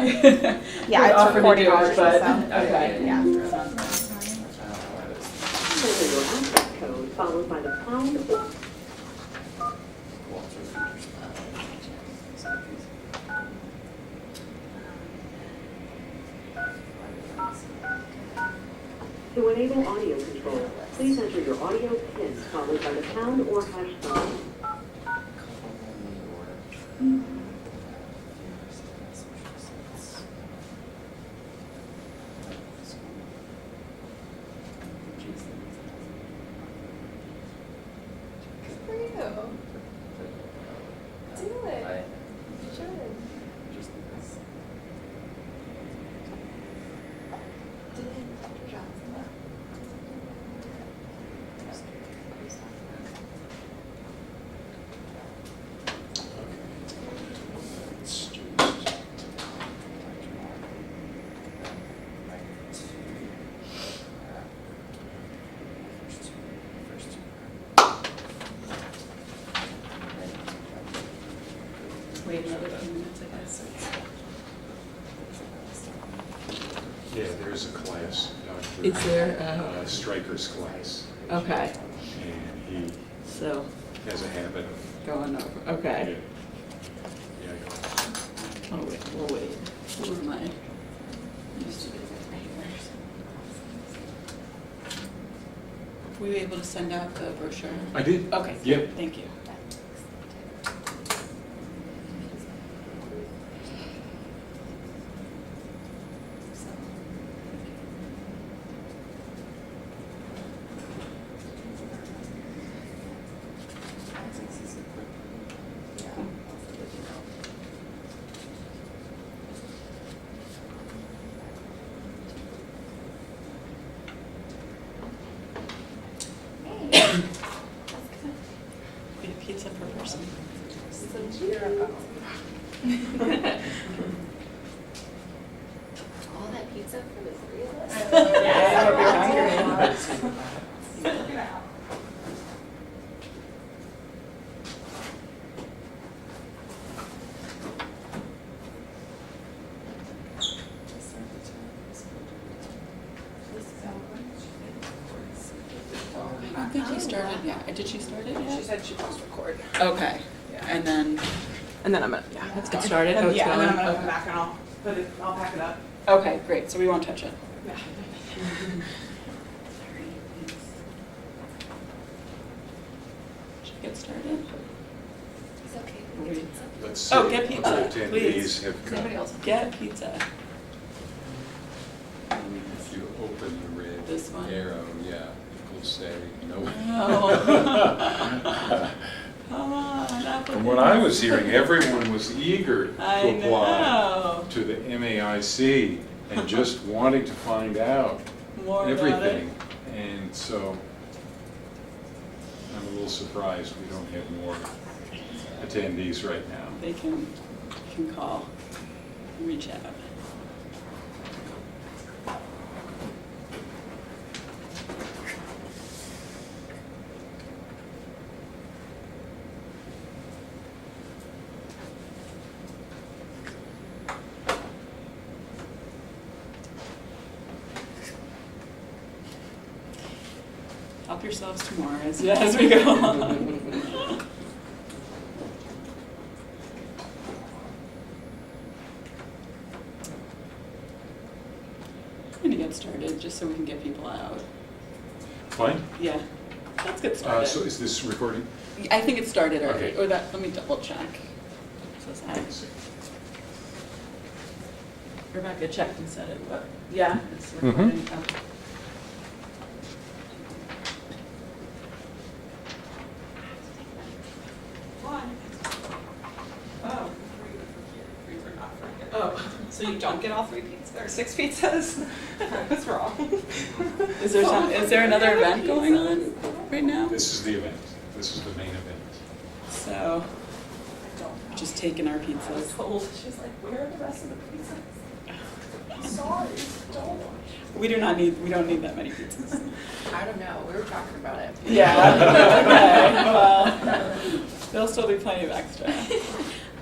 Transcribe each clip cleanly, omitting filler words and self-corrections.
Yeah, it's for $40 or so. Okay. Yeah. Enter your access code followed by the pound or to enable audio control, please enter your audio PIN followed by the pound or hash sign. Good for you. Do it. You should. Did Dr. Johnson know? Wait another few minutes, I guess. Yeah, there's a class, Dr. Is there, Stryker's class. okay, And he so has a habit of. going over, okay. Yeah, Oh, wait, we'll wait. Where am I? Used to be right here. Were you able to send out the brochure? I did. Okay. Yep. Thank you. Get a pizza per person. So cheer up. All that pizza for the three of us? Yeah, I hope you're hungry. I don't think she started yet. Did she start it yet? She said she pressed record. Okay, and then And then I'm gonna, yeah, that's it started? And, Oh, it's yeah, and then I'm going? gonna come Okay. back and I'll pack it up. Okay, great, so we won't touch it. Yeah. Should we get started? It's okay. Or we- let's Oh, see. get pizza, Other please. attendees have Does anybody come. else? Get pizza. If you open the red This one? arrow, yeah, it will say no. Oh. Come on, From what I was hearing, everyone was eager I to apply know. to the MAIC and just wanting to find out More about it. everything. And so I'm a little surprised we don't have more attendees right now. They can call, reach out. Help yourselves to more as we go on. I'm gonna get started, just so we can get people out. Fine. Yeah, let's get started. So is this recording? I think it started already, Okay. or that, let me double check. Says hi. Let's see. Rebecca checked and said it, but, yeah, it's Mhm. recording. Okay. Oh. Oh, so you don't get all 3 pizzas, or 6 pizzas? What's wrong? Is there another event going on right now? This is the event. This is the main event. So, just taking our I was pizzas. told, she's like, where are the rest of the pizzas? Sorry, don't. We don't need that many pizzas. I don't know, we were talking about it. Yeah, okay, well, there'll still be plenty of extra.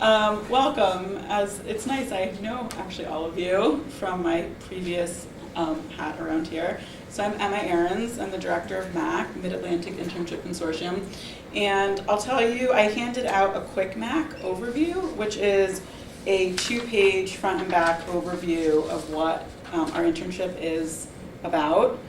Welcome. As it's nice, I know actually all of you from my previous hat around here. So I'm Emma Ahrens. I'm the director of MAIC, Mid-Atlantic Internship Consortium. And I'll tell you, I handed out a quick MAIC overview, which is a 2-page front and back overview of what our internship is about.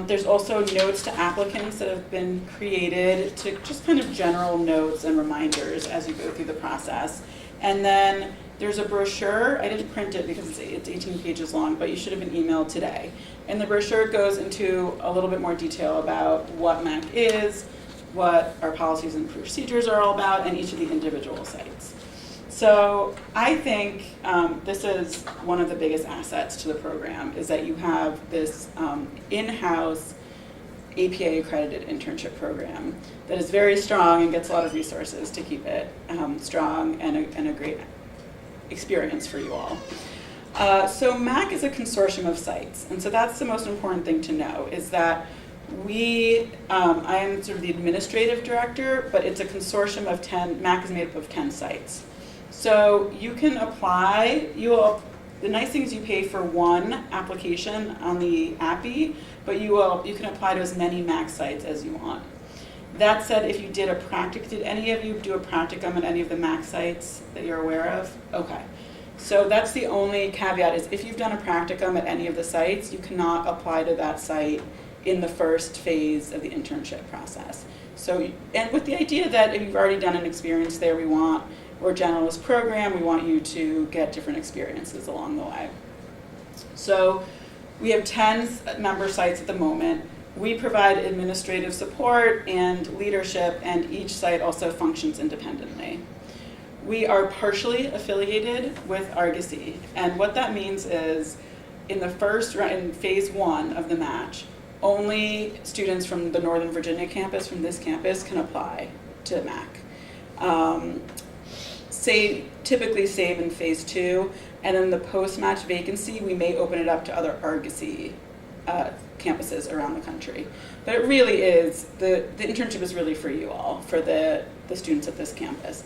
There's also notes to applicants that have been created to just kind of general notes and reminders as you go through the process. And then there's a brochure. I didn't print it because it's 18 pages long, but you should have been emailed today. And the brochure goes into a little bit more detail about what MAIC is, what our policies and procedures are all about, and each of the individual sites. So I think this is one of the biggest assets to the program, is that you have this in-house APA accredited internship program that is very strong and gets a lot of resources to keep it strong and a great experience for you all. So MAIC is a consortium of sites, and so that's the most important thing to know, is that I am sort of the administrative director, but it's a consortium of 10, MAIC is made up of 10 sites. So you can apply, the nice thing is you pay for one application on the API, but you can apply to as many MAIC sites as you want. That said, if you did did any of you do a practicum at any of the MAIC sites that you're aware of? Okay. So that's the only caveat, is if you've done a practicum at any of the sites, you cannot apply to that site in the first phase of the internship process. So, and with the idea that if you've already done an experience there, we're a generalist program, we want you to get different experiences along the way. So we have 10 member sites at the moment. We provide administrative support and leadership, and each site also functions independently. We are partially affiliated with Argosy, and what that means is in phase 1 of the match, only students from the Northern Virginia campus, from this campus, can apply to MAIC. Typically save in phase 2, and then the post-match vacancy, we may open it up to other Argosy campuses around the country. But it really is, the internship is really for you all, for the students at this campus.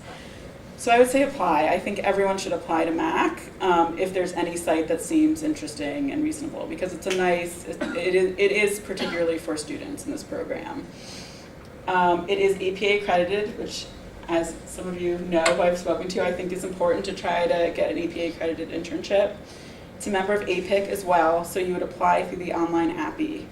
So I would say apply. I think everyone should apply to MAIC if there's any site that seems interesting and reasonable, because it's it is particularly for students in this program. It is APA accredited, which, as some of you know who I've spoken to, I think is important to try to get an APA accredited internship. It's a member of APIC as well, so you would apply through the online API.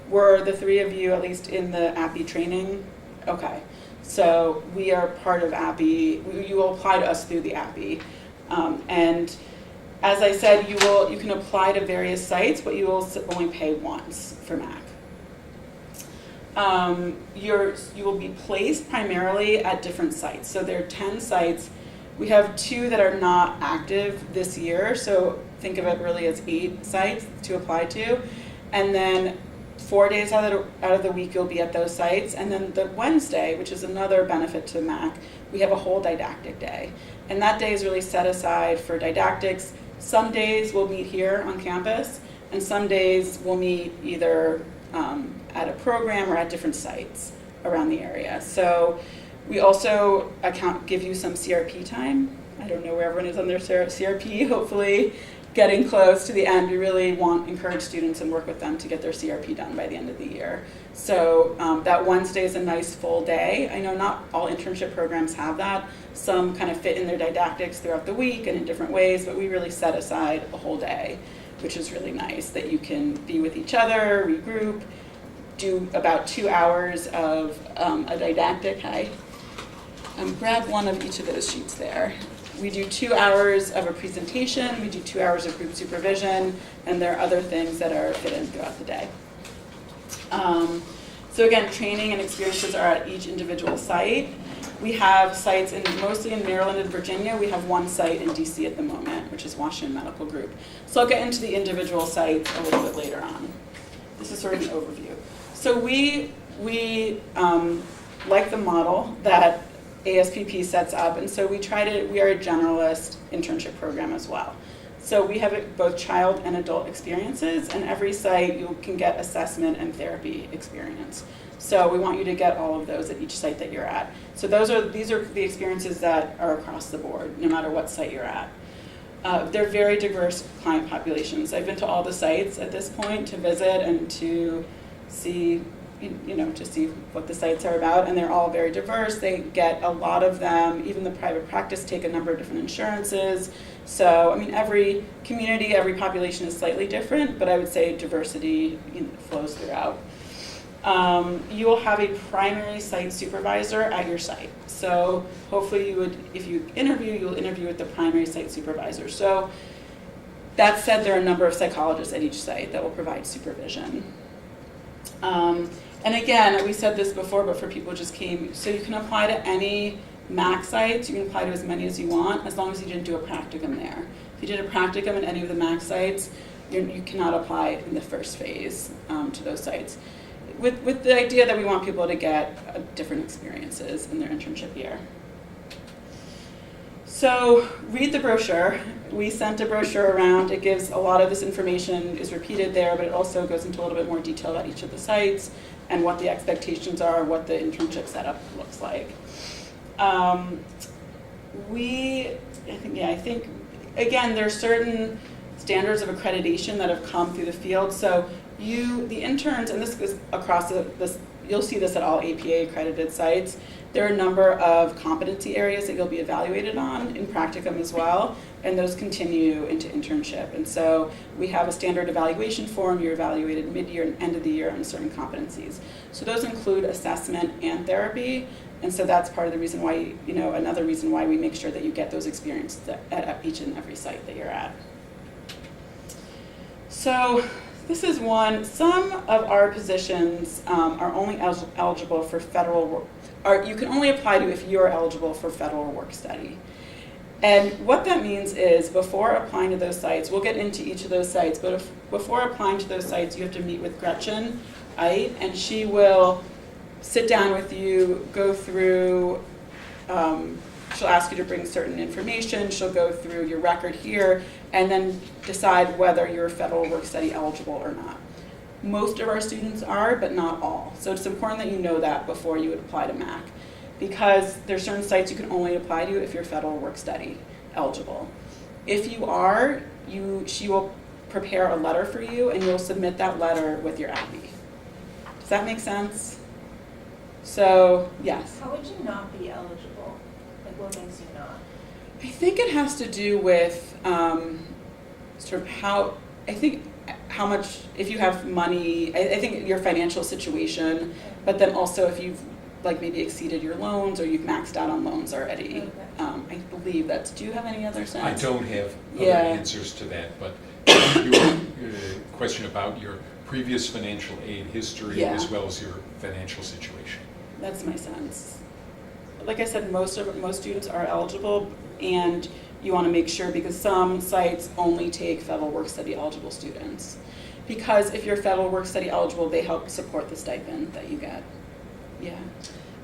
Were the 3 of you at least in the API training? Okay. So we are part of API. You will apply to us through the API. And as I said, you can apply to various sites, but you will only pay once for MAIC. You will be placed primarily at different sites. So there are 10 sites. We have 2 that are not active this year, so think of it really as 8 sites to apply to. And then 4 days out of the week you'll be at those sites, and then the Wednesday, which is another benefit to MAIC, we have a whole didactic day. And that day is really set aside for didactics. Some days we'll meet here on campus, and some days we'll meet either at a program or at different sites around the area. So we also give you some CRP time. I don't know where everyone is on their CRP, hopefully getting close to the end. We really encourage students and work with them to get their CRP done by the end of the year. So that Wednesday is a nice full day. I know not all internship programs have that. Some kind of fit in their didactics throughout the week and in different ways, but we really set aside a whole day, which is really nice, that you can be with each other, regroup, do about 2 hours of a didactic. Grab one of each of those sheets there. We do 2 hours of a presentation, we do 2 hours of group supervision, and there are other things that are fit in throughout the day. So again, training and experiences are at each individual site. We have sites mostly in Maryland and Virginia. We have 1 site in DC at the moment, which is Washington Medical Group. So I'll get into the individual sites a little bit later on. This is sort of an overview. So we like the model that ASPP sets up, and so we are a generalist internship program as well. So we have both child and adult experiences, and every site you can get assessment and therapy experience. So we want you to get all of those at each site that you're at. So these are the experiences that are across the board, no matter what site you're at. They're very diverse client populations. I've been to all the sites at this point to visit and to see, to see what the sites are about, and they're all very diverse. They get a lot of them, even the private practice, take a number of different insurances. So, every community, every population is slightly different, but I would say diversity flows throughout. You will have a primary site supervisor at your site. So hopefully if you interview, you'll interview with the primary site supervisor. So that said, there are a number of psychologists at each site that will provide supervision. And again, we said this before, but for people who just came, so you can apply to any MAC sites. You can apply to as many as you want, as long as you didn't do a practicum there. If you did a practicum at any of the MAC sites, you cannot apply in the first phase to those sites. With the idea that we want people to get different experiences in their internship year. So read the brochure. We sent a brochure around. It gives a lot of this information is repeated there, but it also goes into a little bit more detail about each of the sites and what the expectations are, what the internship setup looks like. I think again, there's certain standards of accreditation that have come through the field. So the interns, and this is across you'll see this at all APA accredited sites. There are a number of competency areas that you'll be evaluated on in practicum as well, and those continue into internship. And so we have a standard evaluation form. You're evaluated mid-year and end of the year on certain competencies. So those include assessment and therapy. And so that's part of the reason why, another reason why we make sure that you get those experiences at each and every site that you're at. So this is one. Some of our positions are only eligible for federal work. You can only apply to if you're eligible for federal work study. And what that means is before applying to those sites, we'll get into each of those sites, but before applying to those sites, you have to meet with Gretchen Eit, and she will sit down with you, go through, she'll ask you to bring certain information, she'll go through your record here, and then decide whether you're federal work study eligible or not. Most of our students are, but not all. So it's important that you know that before you would apply to MAC, because there's certain sites you can only apply to if you're federal work study eligible. If you are, she will prepare a letter for you, and you'll submit that letter with your APPE. Does that make sense? So, yes. How would you not be eligible? Like, what makes you not? I think it has to do with sort of how much, if you have money, I think your financial situation, but then also if you've maybe exceeded your loans or you've maxed out on loans already. Okay. I believe that's, do you have any other sense? I don't have other Yeah. answers to that, but your question about your previous financial aid history Yeah. as well as your financial situation. That's my sense. Like I said, most students are eligible, and you want to make sure, because some sites only take federal work study eligible students. Because if you're federal work study eligible, they help support the stipend that you get. Yeah.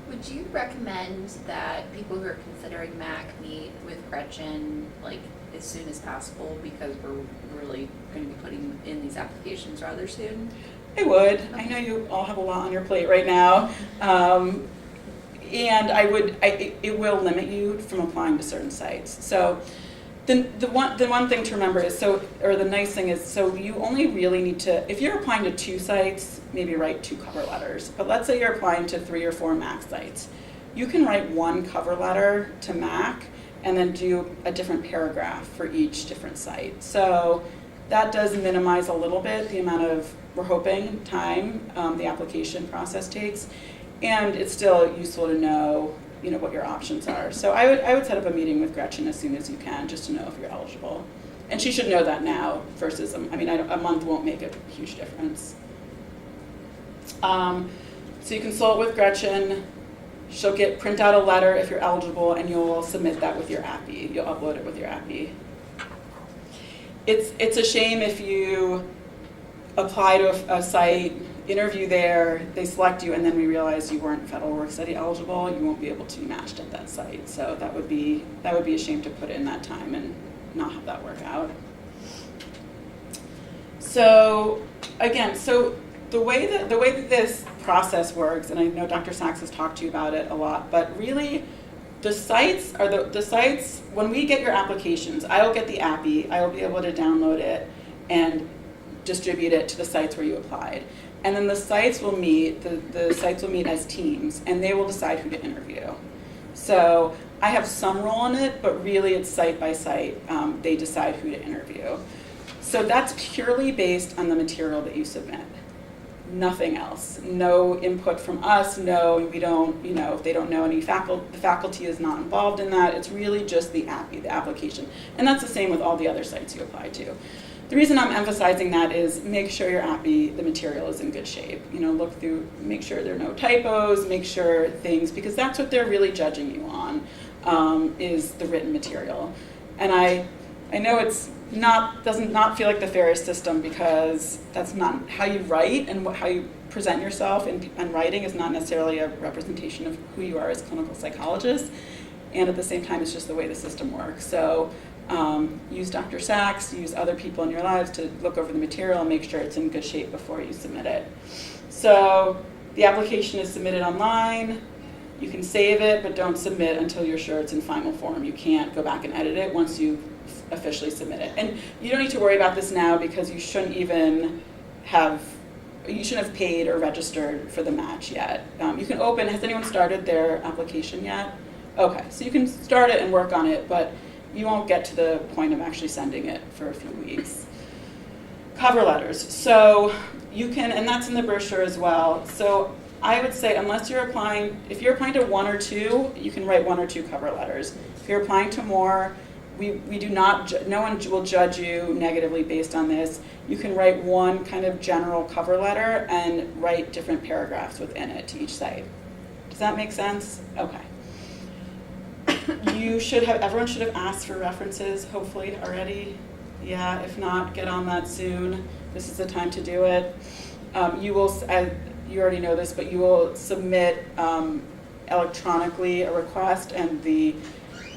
Would you recommend that people who are considering MAC meet with Gretchen as soon as possible, because we're really going to be putting in these applications rather soon? I would. Okay. I know you all have a lot on your plate right now. And it will limit you from applying to certain sites. So the one thing to remember is, the nice thing is, so you only really need to, if you're applying to 2 sites, maybe write 2 cover letters. But let's say you're applying to 3 or 4 MAC sites. You can write 1 cover letter to MAC and then do a different paragraph for each different site. So that does minimize a little bit the amount of, we're hoping, time the application process takes. And it's still useful to know, what your options are. So I would set up a meeting with Gretchen as soon as you can, just to know if you're eligible. And she should know that now versus, a month won't make a huge difference. So you consult with Gretchen. She'll print out a letter if you're eligible, and you'll submit that with your APPE. You'll upload it with your APPE. It's a shame if you apply to a site, interview there, they select you, and then we realize you weren't federal work study eligible. You won't be able to be matched at that site. So that would be a shame to put in that time and not have that work out. So again, so the way that this process works, and I know Dr. Sachs has talked to you about it a lot, but really the sites are the sites, when we get your applications, I will get the API, I will be able to download it and distribute it to the sites where you applied. And then the sites will meet, the sites will meet as teams, and they will decide who to interview. So I have some role in it, but really it's site by site. They decide who to interview. So that's purely based on the material that you submit. Nothing else. No input from us, no, we don't, if they don't know any faculty, the faculty is not involved in that. It's really just the API, the application. And that's the same with all the other sites you apply to. The reason I'm emphasizing that is make sure your API, the material is in good shape. Look through, make sure there are no typos, make sure things, because that's what they're really judging you on, is the written material. And I know it's does not feel like the fairest system, because that's not how you write, and how you present yourself in writing is not necessarily a representation of who you are as a clinical psychologist. And at the same time, it's just the way the system works. So use Dr. Sachs, use other people in your lives to look over the material and make sure it's in good shape before you submit it. So the application is submitted online. You can save it, but don't submit until you're sure it's in final form. You can't go back and edit it once you officially submit it. And you don't need to worry about this now, because you shouldn't have paid or registered for the match yet. You can open, has anyone started their application yet? Okay, so you can start it and work on it, but you won't get to the point of actually sending it for a few weeks. Cover letters. So you can, and that's in the brochure as well. So I would say, unless you're applying, if you're applying to 1 or 2, you can write 1 or 2 cover letters. If you're applying to more, we do not, no one will judge you negatively based on this. You can write one kind of general cover letter and write different paragraphs within it to each site. Does that make sense? Okay. Everyone should have asked for references, hopefully, already. Yeah, if not, get on that soon. This is the time to do it. You already know this, but you will submit electronically a request, and the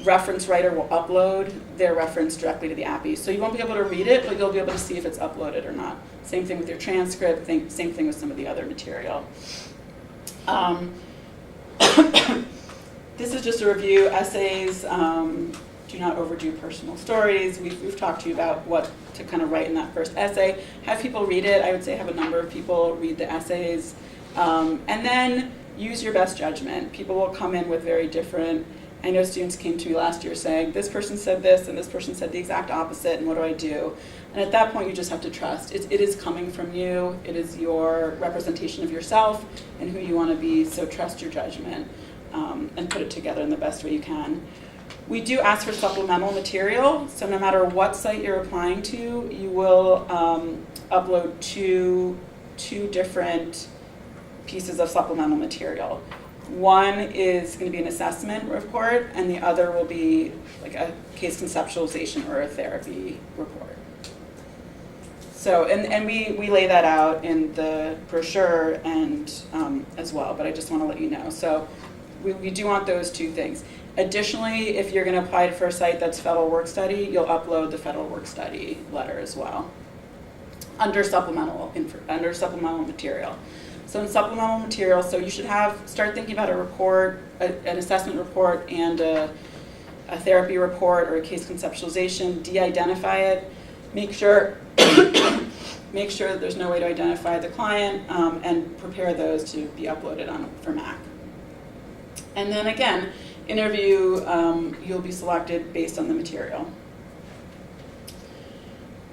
reference writer will upload their reference directly to the API. So you won't be able to read it, but you'll be able to see if it's uploaded or not. Same thing with your transcript, same thing with some of the other material. This is just a review. Essays, do not overdo personal stories. We've talked to you about what to kind of write in that first essay. Have people read it. I would say have a number of people read the essays. And then use your best judgment. People will come in with very different, I know students came to me last year saying, this person said this and this person said the exact opposite, and what do I do? And at that point, you just have to trust. It is coming from you. It is your representation of yourself and who you want to be, so trust your judgment. And put it together in the best way you can. We do ask for supplemental material, so no matter what site you're applying to, you will upload two different pieces of supplemental material. One is going to be an assessment report, and the other will be like a case conceptualization or a therapy report. So, and we lay that out in the brochure and as well, but I just want to let you know. So we do want those 2 things. Additionally, if you're going to apply for a site that's federal work study, you'll upload the federal work study letter as well under supplemental material. So in supplemental material, so you should start thinking about a report, an assessment report, and a therapy report or a case conceptualization. De-identify it. Make sure that there's no way to identify the client, and prepare those to be uploaded for MAIC. And then again, interview, you'll be selected based on the material.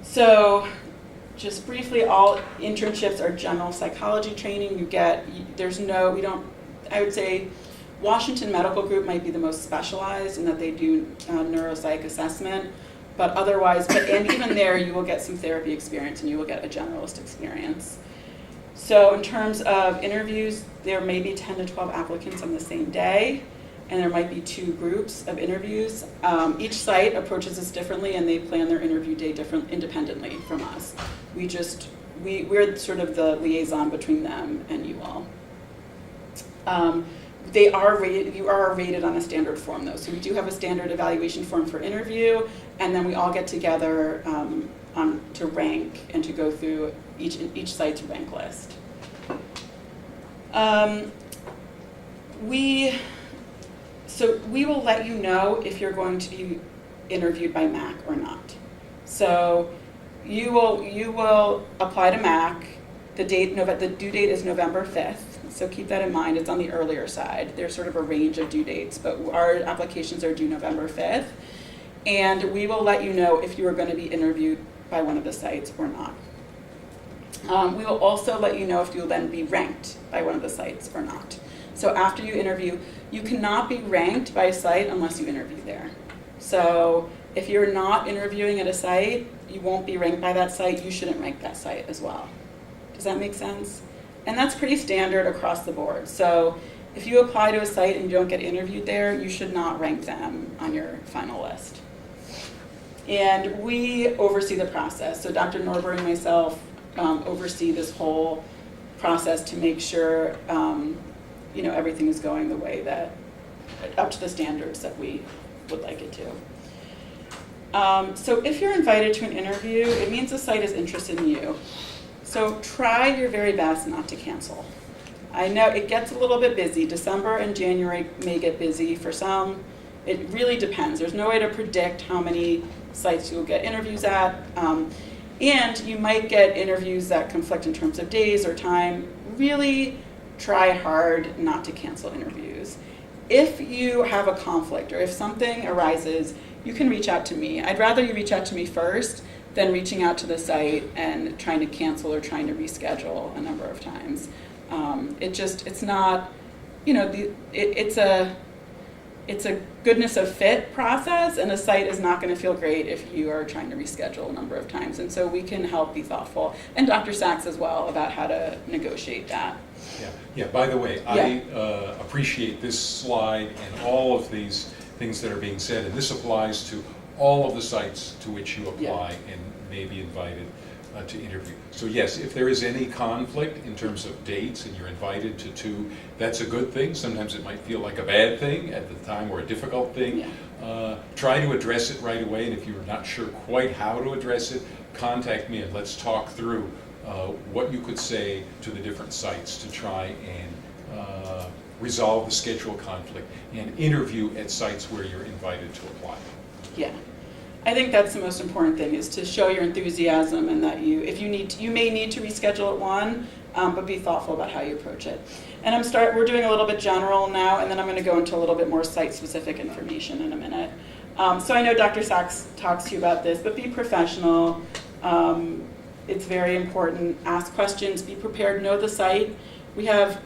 So just briefly, all internships are general psychology training. I would say Washington Medical Group might be the most specialized in that they do neuropsych assessment, but otherwise, and even there you will get some therapy experience and you will get a generalist experience. So in terms of interviews, there may be 10 to 12 applicants on the same day, and there might be 2 groups of interviews. Each site approaches this differently, and they plan their interview day independently from us. We're sort of the liaison between them and you all. they are rated, you are rated on a standard form though. So we do have a standard evaluation form for interview, and then we all get together to rank and to go through each site's rank list. So we will let you know if you're going to be interviewed by MAIC or not. So you will apply to MAIC. The due date is November 5th. So keep that in mind. It's on the earlier side. There's sort of a range of due dates, but our applications are due November 5th. And we will let you know if you are going to be interviewed by one of the sites or not. We will also let you know if you will then be ranked by one of the sites or not. So after you interview, you cannot be ranked by a site unless you interview there. So if you're not interviewing at a site, you won't be ranked by that site. You shouldn't rank that site as well. Does that make sense? And that's pretty standard across the board. So if you apply to a site and you don't get interviewed there, you should not rank them on your final list. And we oversee the process. So Dr. Norberg and myself oversee this whole process to make sure everything is going the way that, up to the standards that we would like it to. So if you're invited to an interview, it means the site is interested in you. So try your very best not to cancel. I know it gets a little bit busy. December and January may get busy for some. It really depends. There's no way to predict how many sites you'll get interviews at. And you might get interviews that conflict in terms of days or time. Really try hard not to cancel interviews. If you have a conflict or if something arises, you can reach out to me. I'd rather you reach out to me first than reaching out to the site and trying to cancel or trying to reschedule a number of times. It's not, it's a goodness of fit process, and a site is not going to feel great if you are trying to reschedule a number of times. And so we can help be thoughtful, and Dr. Sachs as well, about how to negotiate that. Yeah. By the way, I appreciate this slide and all of these things that are being said, and this applies to all of the sites to which you apply and may be invited to interview. So yes, if there is any conflict in terms of dates and you're invited to two, that's a good thing. Sometimes it might feel like a bad thing at the time, or a difficult thing. Yeah. Try to address it right away, and if you're not sure quite how to address it, contact me and let's talk through what you could say to the different sites to try and resolve the schedule conflict and interview at sites where you're invited to apply. Yeah. I think that's the most important thing, is to show your enthusiasm, and that you may need to reschedule at one, but be thoughtful about how you approach it. And we're doing a little bit general now, and then I'm going to go into a little bit more site-specific information in a minute. So I know Dr. Sachs talks to you about this, but be professional. It's very important. Ask questions. Be prepared. Know the site. You have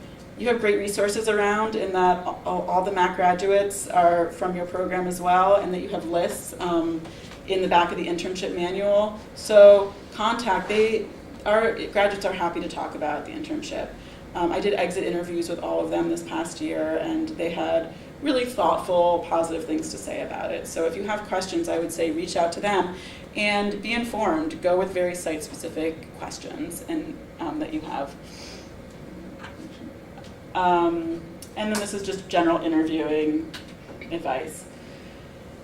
great resources around, in that all the MAC graduates are from your program as well, and that you have lists in the back of the internship manual. So our graduates are happy to talk about the internship. I did exit interviews with all of them this past year, and they had really thoughtful, positive things to say about it. So if you have questions, I would say reach out to them and be informed. Go with very site-specific questions and that you have. And then this is just general interviewing advice.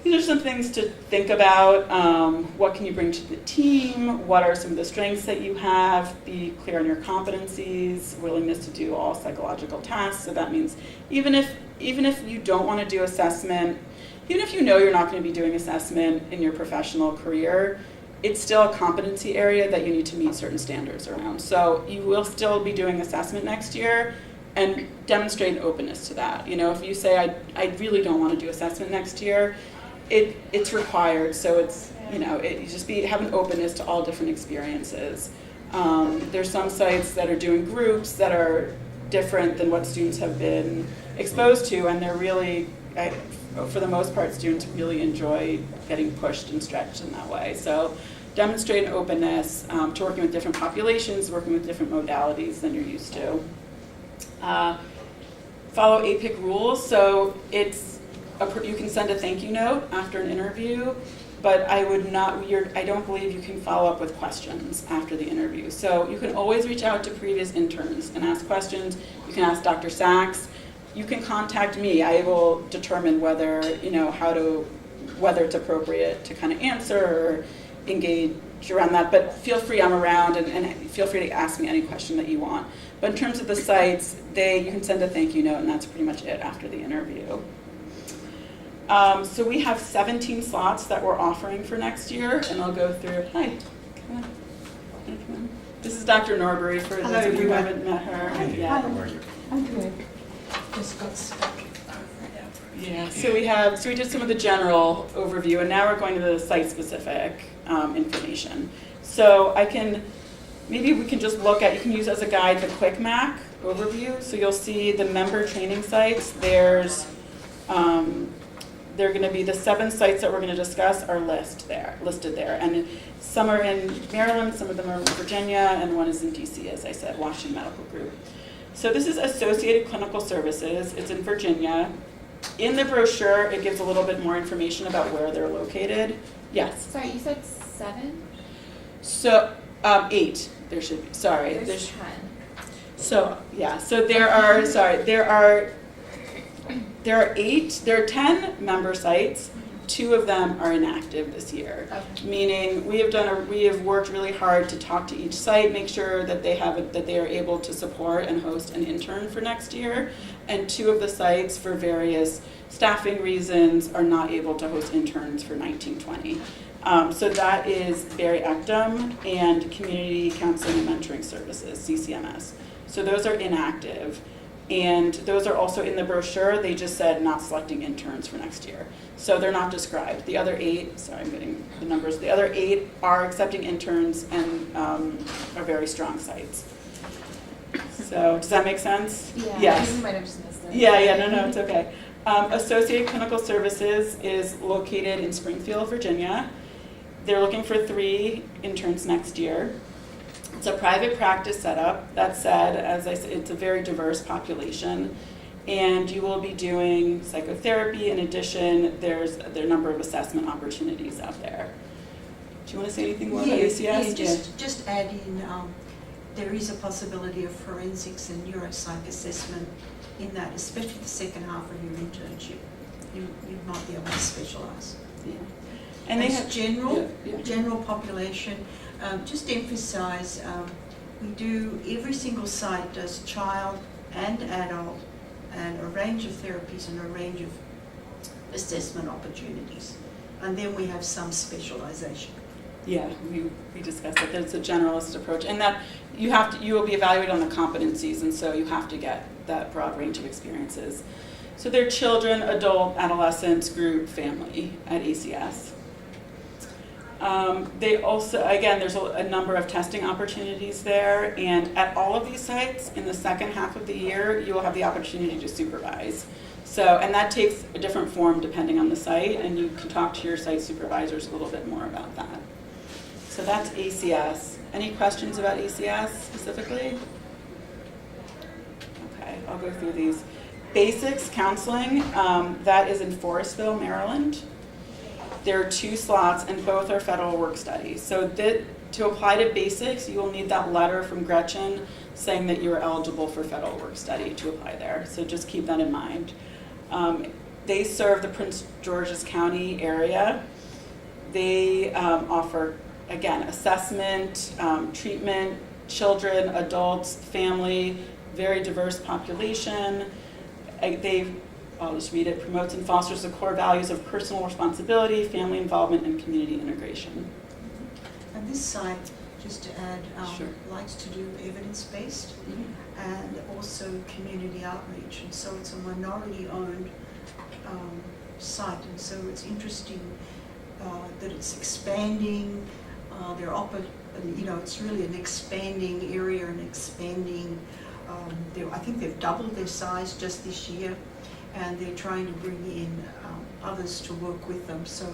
These are some things to think about. What can you bring to the team? What are some of the strengths that you have? Be clear on your competencies, willingness to do all psychological tasks. So that means even if you don't want to do assessment, even if you know you're not going to be doing assessment in your professional career, it's still a competency area that you need to meet certain standards around. So you will still be doing assessment next year, and demonstrate an openness to that. If you say, I really don't want to do assessment next year, it's required. So it's, you just have an openness to all different experiences. There's some sites that are doing groups that are different than what students have been exposed to, and they're really, for the most part, students really enjoy getting pushed and stretched in that way. So demonstrate an openness to working with different populations, working with different modalities than you're used to. Follow APIC rules. So you can send a thank you note after an interview, but I don't believe you can follow up with questions after the interview. So you can always reach out to previous interns and ask questions. You can ask Dr. Sachs. you can contact me. I will determine whether, whether it's appropriate to kind of answer or engage around that. But feel free, I'm around, and feel free to ask me any question that you want. But in terms of the sites, you can send a thank you note, and that's pretty much it after the interview. So we have 17 slots that we're offering for next year, and I'll go through. Hi, come on. Hey, come on. This is Dr. Norbury, for those of you who haven't met her. Hey, Yeah. how are you? I'm good. Just got stuck. Yeah, so we did some of the general overview, and now we're going to the site-specific information. So maybe we can just look at, you can use as a guide the quick MAC overview. So you'll see the member training sites. They're going to be the 7 sites that we're going to discuss are listed there. And some are in Maryland, some of them are in Virginia, and one is in DC, as I said, Washington Medical Group. So this is Associated Clinical Services. It's in Virginia. In the brochure, it gives a little bit more information about where they're located. Yes? Sorry, you said 7? So, 8. There should be, sorry. There's 10. So, yeah, so there are 10 member sites. 2 of them are inactive this year. Okay. Meaning we have worked really hard to talk to each site, make sure that they are able to support and host an intern for next year. And 2 of the sites, for various staffing reasons, are not able to host interns for 1920. So that is Barry Ectum and Community Counseling and Mentoring Services, CCMS. So those are inactive. And those are also in the brochure. They just said not selecting interns for next year. So they're not described. The other 8, sorry, I'm getting the numbers. The other 8 are accepting interns and are very strong sites. So does that make sense? Yeah. Yes. You might have just missed it. Yeah, no, it's okay. Associated Clinical Services is located in Springfield, Virginia. They're looking for 3 interns next year. It's a private practice setup. That said, as I said, it's a very diverse population, and you will be doing psychotherapy. In addition, there are a number of assessment opportunities out there. Do you want to say anything more about ACS? Yeah, just add in, there is a possibility of forensics and neuropsych assessment in that, especially the second half of your internship. You might be able to specialise. Yeah. And they have general population. Just emphasise, we do, every single site does child and adult and a range of therapies and a range of assessment opportunities. And then we have some specialisation. Yeah, we discussed that. There's a generalist approach, and that you will be evaluated on the competencies, and so you have to get that broad range of experiences. So they're children, adult, adolescents, group, family at ACS. They also, again, there's a number of testing opportunities there, and at all of these sites, in the second half of the year, you will have the opportunity to supervise. So, and that takes a different form depending on the site, and you can talk to your site supervisors a little bit more about that. So that's ACS. Any questions about ACS specifically? Okay, I'll go through these. Basics counseling, that is in Forestville, Maryland. There are 2 slots, and both are federal work studies. So to apply to basics, you will need that letter from Gretchen saying that you are eligible for federal work study to apply there. So just keep that in mind. They serve the Prince George's County area. They offer, again, assessment, treatment, children, adults, family, very diverse population. I'll just read it, promotes and fosters the core values of personal responsibility, family involvement, and community integration. And this site, just to add, Sure. likes to do evidence-based and also community outreach. And so it's a minority-owned site, and so it's interesting that it's expanding. It's really an expanding area, an expanding. I think they've doubled their size just this year, and they're trying to bring in others to work with them. So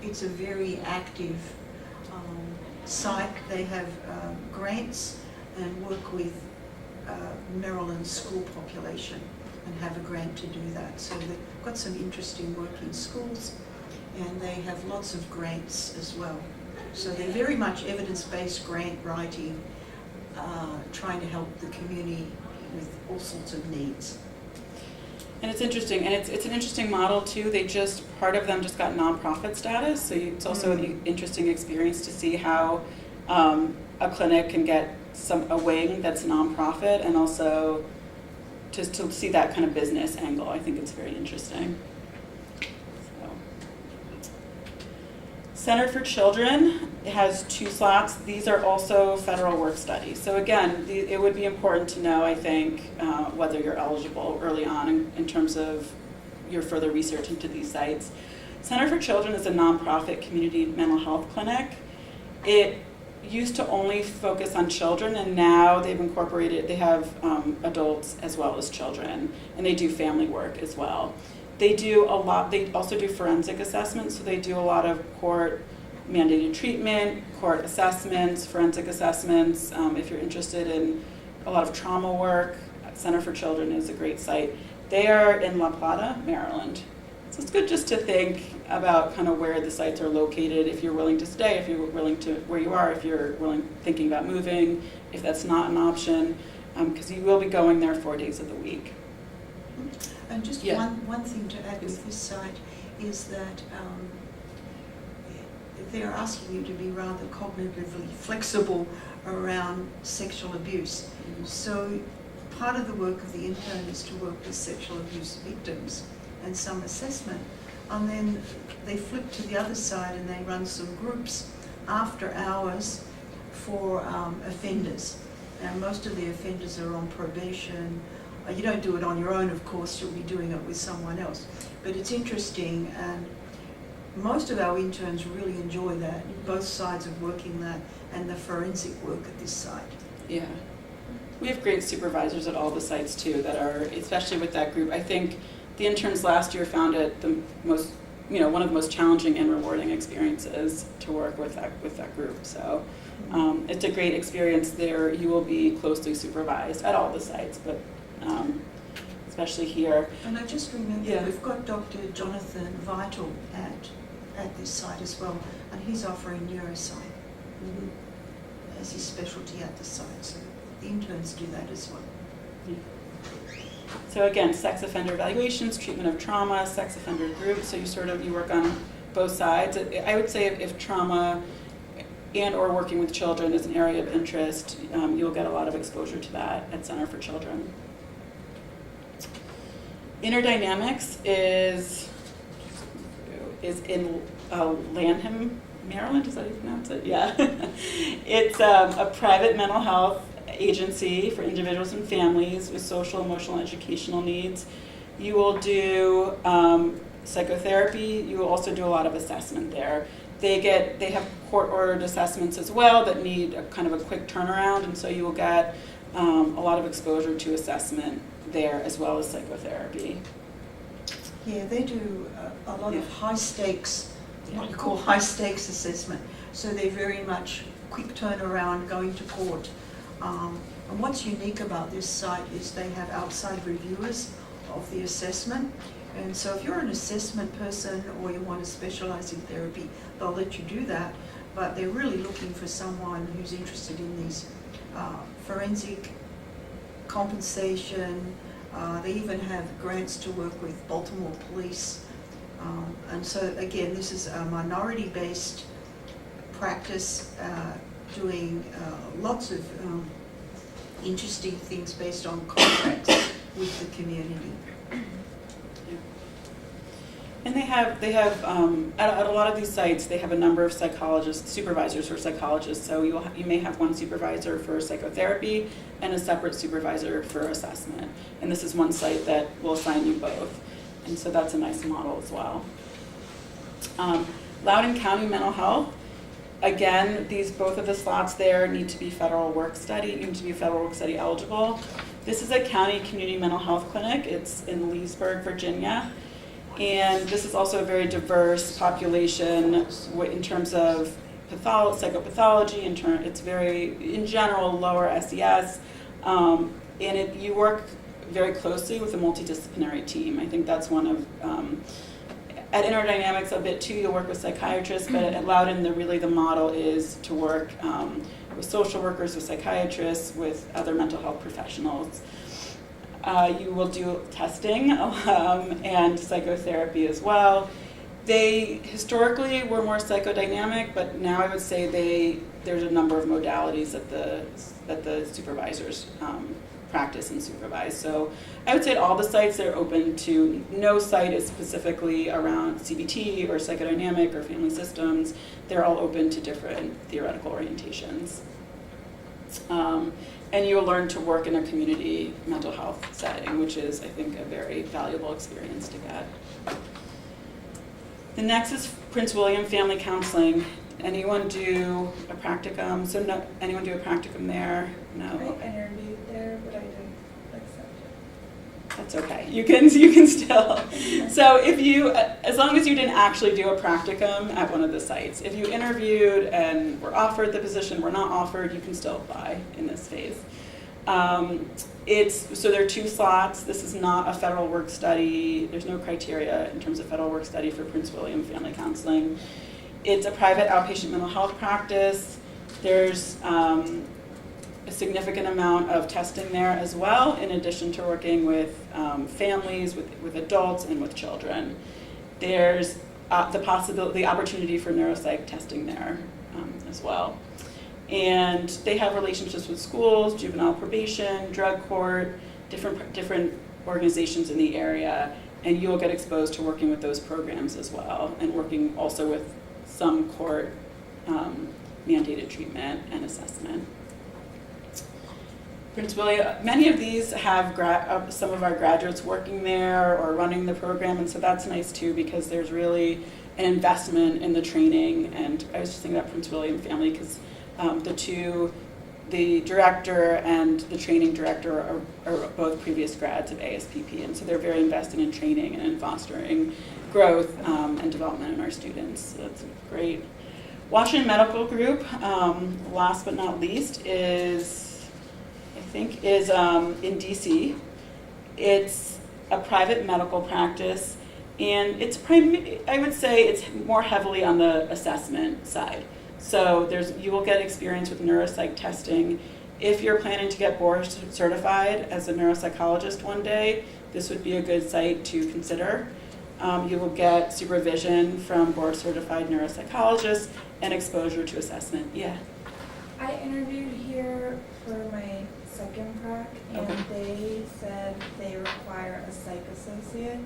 it's a very active site. They have grants and work with Maryland school population and have a grant to do that. So they've got some interesting work in schools, and they have lots of grants as well. So they're very much evidence-based grant writing, trying to help the community with all sorts of needs. And it's interesting, and it's an interesting model too. Part of them just got nonprofit status, so it's also an interesting experience to see how a clinic can get a wing that's nonprofit, and also just to see that kind of business angle. I think it's very interesting. So. Center for Children has 2 slots. These are also federal work studies. So again, it would be important to know, I think, whether you're eligible early on in terms of your further research into these sites. Center for Children is a nonprofit community mental health clinic. It used to only focus on children, and now they have adults as well as children, and they do family work as well. They also do forensic assessments, so they do a lot of court mandated treatment, court assessments, forensic assessments. If you're interested in a lot of trauma work, Center for Children is a great site. They are in La Plata, Maryland. So it's good just to think about kind of where the sites are located, if you're willing to stay, if you're willing to, where you are, if you're thinking about moving, if that's not an option, because you will be going there 4 days of the week. And just one thing to add with this site is that they're asking you to be rather cognitively flexible around sexual abuse. So part of the work of the intern is to work with sexual abuse victims and some assessment. And then they flip to the other side and they run some groups after hours for offenders. And most of the offenders are on probation. You don't do it on your own, of course, you'll be doing it with someone else. But it's interesting, and most of our interns really enjoy that, both sides of working that and the forensic work at this site. Yeah. We have great supervisors at all the sites too that are, especially with that group. I think the interns last year found it the most, one of the most challenging and rewarding experiences to work with that group. So it's a great experience there. You will be closely supervised at all the sites, but especially here. And I just remember we've got Dr. Jonathan Vital at this site as well, and he's offering neuroscience as his specialty at the site. So the interns do that as well. So again, sex offender evaluations, treatment of trauma, sex offender groups. So you work on both sides. I would say if trauma and or working with children is an area of interest, you'll get a lot of exposure to that at Center for Children. Inner Dynamics is in Lanham, Maryland. Is that how you pronounce it? Yeah. It's a private mental health agency for individuals and families with social, emotional, and educational needs. You will do psychotherapy. You will also do a lot of assessment there. They have court-ordered assessments as well that need a kind of a quick turnaround, and so you will get a lot of exposure to assessment there as well as psychotherapy. Yeah, they do a lot of high stakes, what you call high stakes assessment. So they're very much quick turnaround, going to court. And what's unique about this site is they have outside reviewers of the assessment. And so if you're an assessment person or you want to specialize in therapy, they'll let you do that. But they're really looking for someone who's interested in these forensic compensation. They even have grants to work with Baltimore police. And so again, this is a minority-based practice doing lots of interesting things based on contracts with the community. And they have at a lot of these sites, they have a number of supervisors for psychologists. So you may have one supervisor for psychotherapy and a separate supervisor for assessment. And this is one site that will assign you both. And so that's a nice model as well. Loudoun County Mental Health. Again, both of the slots there need to be federal work study eligible. This is a county community mental health clinic. It's in Leesburg, Virginia. And this is also a very diverse population in terms of psychopathology. It's very, in general, lower SES. You work very closely with a multidisciplinary team. I think that's one of, at Inner Dynamics a bit too, you'll work with psychiatrists, but at Loudoun, the model is to work with social workers, with psychiatrists, with other mental health professionals. You will do testing and psychostherapy as well. They historically were more psychodynamic, but now I would say there's a number of modalities that the supervisors practice and supervise. So I would say at all the sites they're open to, no site is specifically around CBT or psychodynamic or family systems. They're all open to different theoretical orientations. And you'll learn to work in a community mental health setting, which is, I think, a very valuable experience to get. The next is Prince William Family Counseling. Anyone do a practicum? So no, anyone do a practicum there? No. I interviewed there, but I didn't accept it. That's okay. You can still. So if you, as long as you didn't actually do a practicum at one of the sites, if you interviewed and were offered the position, were not offered, you can still apply in this phase. So there are 2 slots. This is not a federal work study. There's no criteria in terms of federal work study for Prince William Family Counseling. It's a private outpatient mental health practice. There's a significant amount of testing there as well, in addition to working with families, with adults, and with children. There's the opportunity for neuropsych testing there as well. And they have relationships with schools, juvenile probation, drug court, different organizations in the area, and you'll get exposed to working with those programs as well, and working also with some court mandated treatment and assessment. Prince William, many of these have some of our graduates working there or running the program, and so that's nice too, because there's really an investment in the training. And I was just thinking about Prince William Family because the director and the training director are both previous grads of ASPP, and so they're very invested in training and in fostering growth and development in our students. So that's great. Washington Medical Group, last but not least, is in DC. It's a private medical practice, and it's I would say it's more heavily on the assessment side. So you will get experience with neuropsych testing. If you're planning to get board certified as a neuropsychologist one day, this would be a good site to consider. You will get supervision from board certified neuropsychologists and exposure to assessment. Yeah. I interviewed here for my second prac, and Okay. they said they require a psych associate,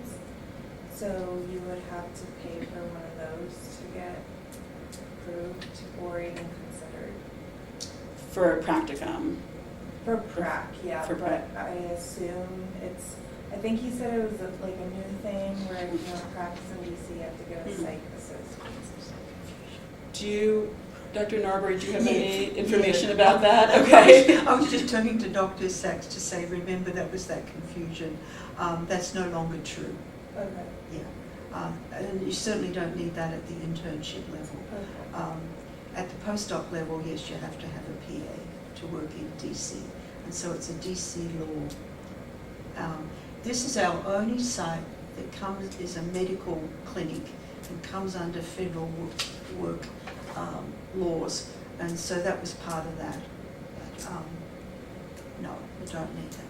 so you would have to pay for one of those to get approved or even considered. For practicum. For prac, yeah, For but prac. I assume I think he said it was like a new thing where if you want to practice in DC, you have to get a psych associate. Do you, Dr. Norbury, do you have any Yeah. information about that? Okay. I was just turning to Dr. Sachs to say, remember that was that confusion. That's no longer true. Okay. Yeah. And you certainly don't need that at the internship level. Okay. At the postdoc level, yes, you have to have a PA to work in DC. And so it's a DC law. This is our only site that is a medical clinic and comes under federal work laws. And so that was part of that. But, no, we don't need that.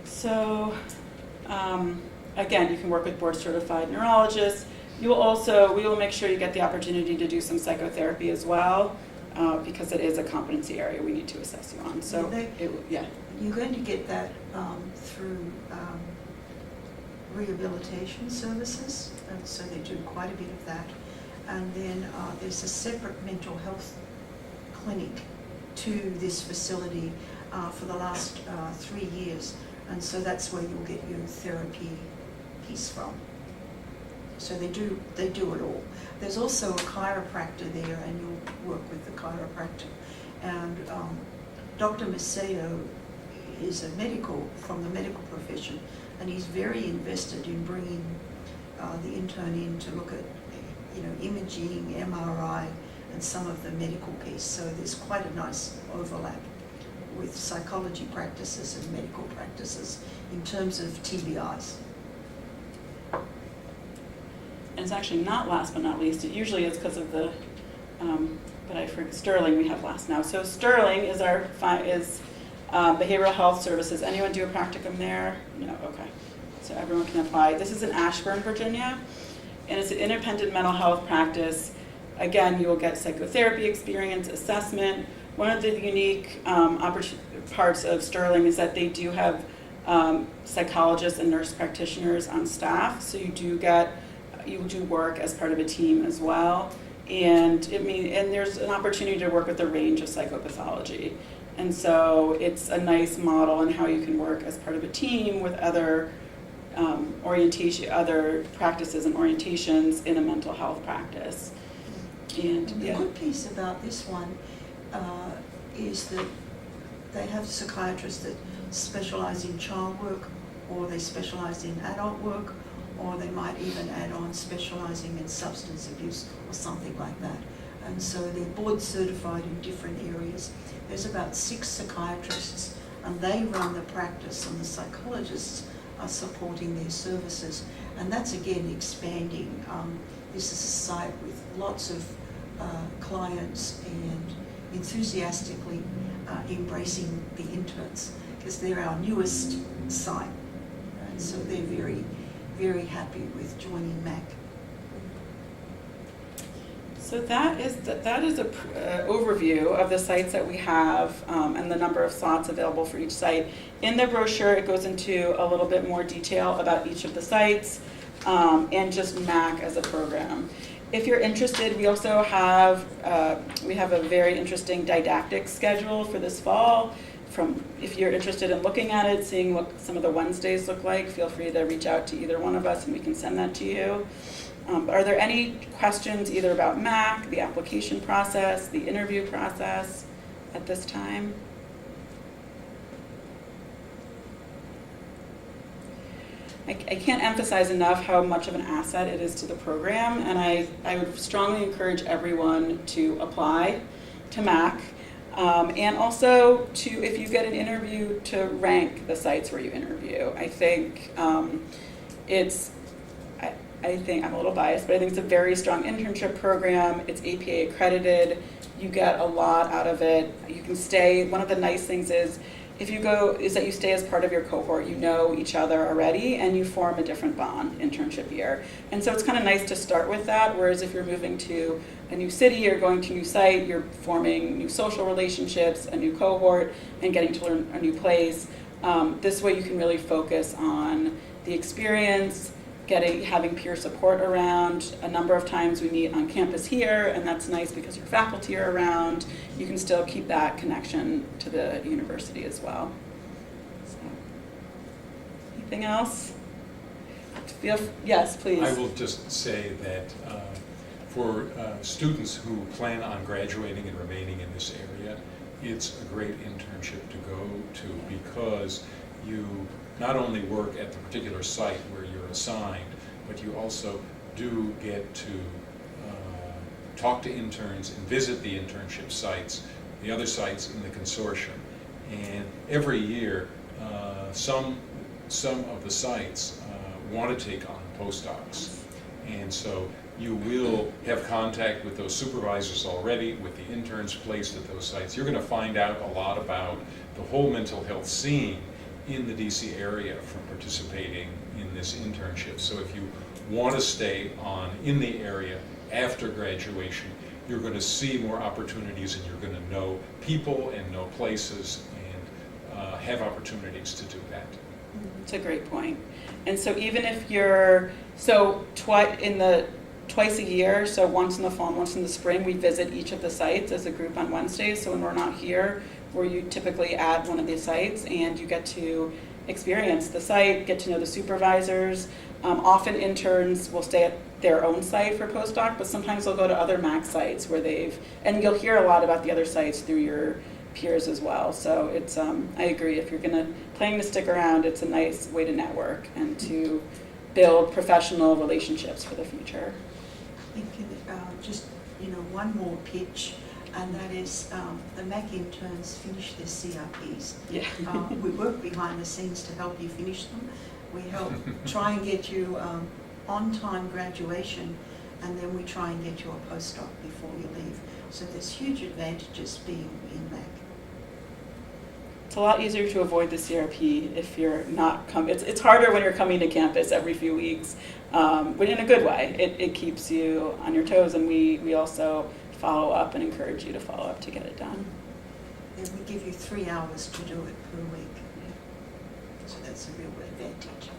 So, again, you can work with board certified neurologists. We will make sure you get the opportunity to do some psychotherapy as well, because it is a competency area we need to assess you on. So, yeah. You're going to get that through rehabilitation services, and so they do quite a bit of that. And then there's a separate mental health clinic to this facility for the last 3 years, and so that's where you'll get your therapy piece from. So they do it all. There's also a chiropractor there, and you'll work with the chiropractor. And Dr. Macedo is from the medical profession, and he's very invested in bringing the intern in to look at, imaging, MRI, and some of the medical piece. So there's quite a nice overlap with psychology practices and medical practices in terms of TBIs. And it's actually not last but not least. It usually is because of the, but I forget, Sterling we have last now. So Sterling is Behavioral health services, anyone do a practicum there? No, okay. So everyone can apply. This is in Ashburn, Virginia, and it's an independent mental health practice. Again, you will get psychotherapy experience, assessment. One of the unique parts of Sterling is that they do have psychologists and nurse practitioners on staff, so you do work as part of a team as well. And there's an opportunity to work with a range of psychopathology. And so it's a nice model in how you can work as part of a team with other other practices and orientations in a mental health practice. And The good piece about this one is that they have psychiatrists that specialize in child work, or they specialize in adult work, or they might even add on specializing in substance abuse or something like that. And so they're board certified in different areas. There's about 6 psychiatrists, and they run the practice, and the psychologists are supporting their services. And that's again expanding. This is a site with lots of clients and enthusiastically embracing the interns, because they're our newest site. And so they're very, very happy with joining MAIC. so that is an overview of the sites that we have and the number of slots available for each site. In the brochure, it goes into a little bit more detail about each of the sites and just MAIC as a program. If you're interested, we also have a very interesting didactic schedule for this fall. If you're interested in looking at it, seeing what some of the Wednesdays look like, feel free to reach out to either one of us and we can send that to you. Are there any questions either about MAIC, the application process, the interview process at this time? I can't emphasize enough how much of an asset it is to the program, and I would strongly encourage everyone to apply to MAIC, and also to, if you get an interview, to rank the sites where you interview. I think I think I'm a little biased, but I think it's a very strong internship program. It's APA accredited. You get a lot out of it. You can stay. One of the nice things is that you stay as part of your cohort. You know each other already, and you form a different bond internship year. And so it's kind of nice to start with that, whereas if you're moving to a new city or going to a new site, you're forming new social relationships, a new cohort, and getting to learn a new place. This way you can really focus on the experience, having peer support around. A number of times we meet on campus here, and that's nice because your faculty are around. You can still keep that connection to the university as well. So, anything else? Yes, please. I will just say that for students who plan on graduating and remaining in this area, it's a great internship to go to, because you not only work at the particular site where you're assigned, but you also do get to talk to interns and visit the internship sites, the other sites in the consortium. And every year, some of the sites want to take on postdocs. And so you will have contact with those supervisors already, with the interns placed at those sites. You're going to find out a lot about the whole mental health scene in the DC area from participating in this internship. So if you want to stay on in the area after graduation, you're going to see more opportunities, and you're going to know people and know places and have opportunities to do that. It's a great point. And so even if you're, twice a year, so once in the fall and once in the spring, we visit each of the sites as a group on Wednesdays. So when we're not here, where you typically at one of these sites, and you get to experience the site, get to know the supervisors. Often interns will stay at their own site for postdoc, but sometimes they'll go to other MAIC sites where and you'll hear a lot about the other sites through your peers as well. So it's, I agree, if you're planning to stick around, it's a nice way to network and to build professional relationships for the future. You can just, one more pitch, and that is the MAIC interns finish their CRPs. Yeah. We work behind the scenes to help you finish them. We help try and get you on-time graduation, and then we try and get you a postdoc before you leave. So there's huge advantages being in MAIC. It's a lot easier to avoid the CRP if you're not it's harder when you're coming to campus every few weeks, but in a good way. It keeps you on your toes, and we also follow up and encourage you to follow up to get it done. And we give you 3 hours to do it per week. So that's a real advantage.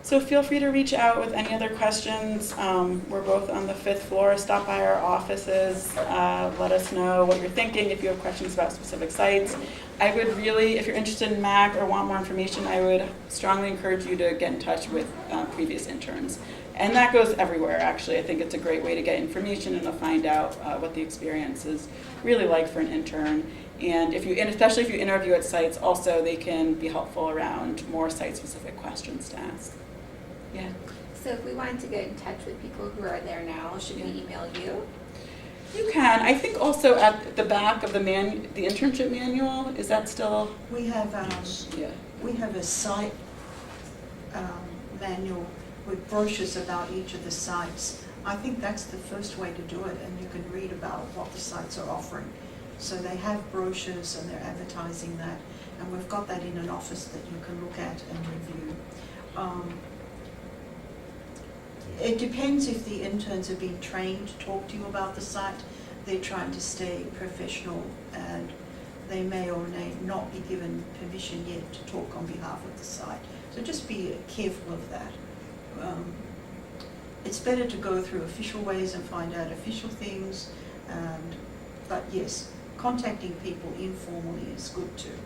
So feel free to reach out with any other questions. We're both on the 5th floor. Stop by our offices. Let us know what you're thinking if you have questions about specific sites. I would really, if you're interested in MAC or want more information, I would strongly encourage you to get in touch with previous interns. And that goes everywhere, actually. I think it's a great way to get information and to find out what the experience is really like for an intern. And especially if you interview at sites, also they can be helpful around more site-specific questions to ask. Yeah. So if we wanted to get in touch with people who are there now, should we email you? You can. I think also at the back of the internship manual, is that still? We have Yeah. we have a site manual with brochures about each of the sites. I think that's the first way to do it, and you can read about what the sites are offering. So they have brochures and they're advertising that, and we've got that in an office that you can look at and review. It depends if the interns are being trained to talk to you about the site. They're trying to stay professional, and they may or may not be given permission yet to talk on behalf of the site. So just be careful of that. It's better to go through official ways and find out official things, but yes, contacting people informally is good too.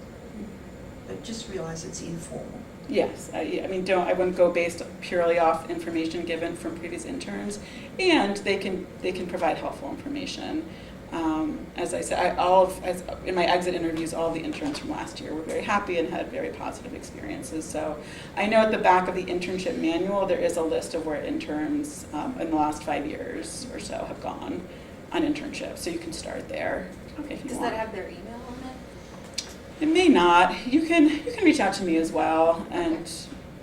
But just realize it's informal. Yes, I mean, I wouldn't go based purely off information given from previous interns, and they can provide helpful information. As I said, in my exit interviews, all the interns from last year were very happy and had very positive experiences. So I know at the back of the internship manual, there is a list of where interns in the last 5 years or so have gone on internships. So you can start there if you Does want. that have their email on it? It may not. You can reach out to me as well, and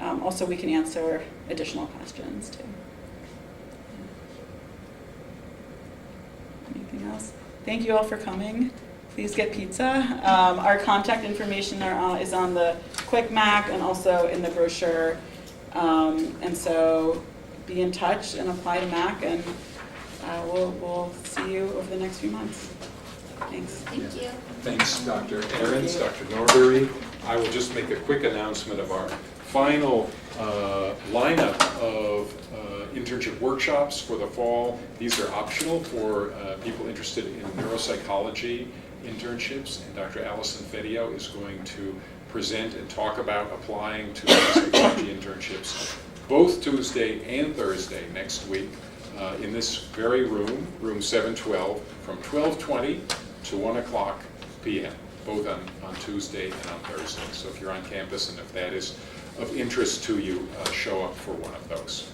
also we can answer additional questions too. Anything else? Thank you all for coming. Please get pizza. Our contact information is on the quick MAC and also in the brochure. And so be in touch and apply to MAC, and we'll see you over the next few months. Thanks. Thank you. Thanks, Dr. Ahrens, Dr. Norbury. I will just make a quick announcement of our final lineup of internship workshops for the fall. These are optional for people interested in neuropsychology internships, and Dr. Allison Fedio is going to present and talk about applying to neuropsychology internships both Tuesday and Thursday next week in this very room, room 712, from 12:20 to 1 o'clock p.m., both on Tuesday and on Thursday. So if you're on campus and if that is of interest to you, show up for one of those.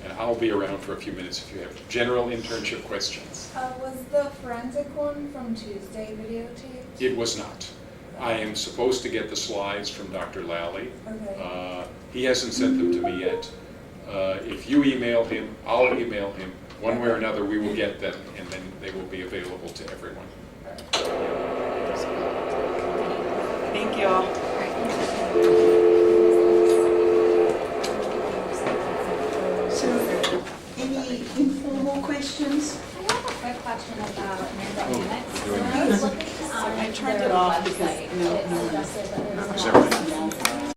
And I'll be around for a few minutes if you have general internship questions. Was the forensic one from Tuesday videotaped? It was not. I am supposed to get the slides from Dr. Lally. Okay. He hasn't sent them to me yet. If you email him, I'll email him. One way or another, we will get them, and then they will be available to everyone. Thank you all. So, any informal questions? I have a quick question about doing I was looking I on turned their it off because website. no It one- suggested that there's Is an that right? option